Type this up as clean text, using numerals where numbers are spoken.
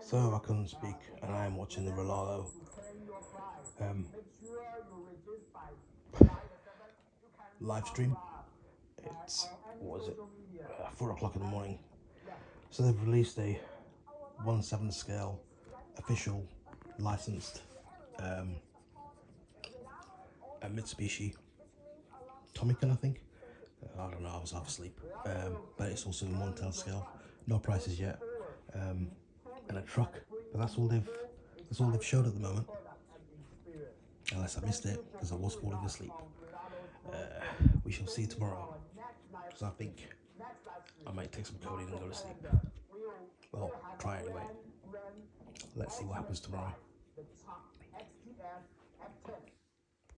So I couldn't speak, and I am watching the Rlaarlo live stream. It's, what is it, 4 o'clock in the morning. So they've released a 1/7 scale official licensed a Mitsubishi Tommy Makinen, I think. I don't know, I was half asleep. But it's also in 1/10 scale. No prices yet. And a truck. But that's all they've showed at the moment. Unless I missed it because I was falling asleep. We shall see tomorrow. Because I think I might take some codeine and go to sleep. Well, try anyway. Let's see what happens tomorrow.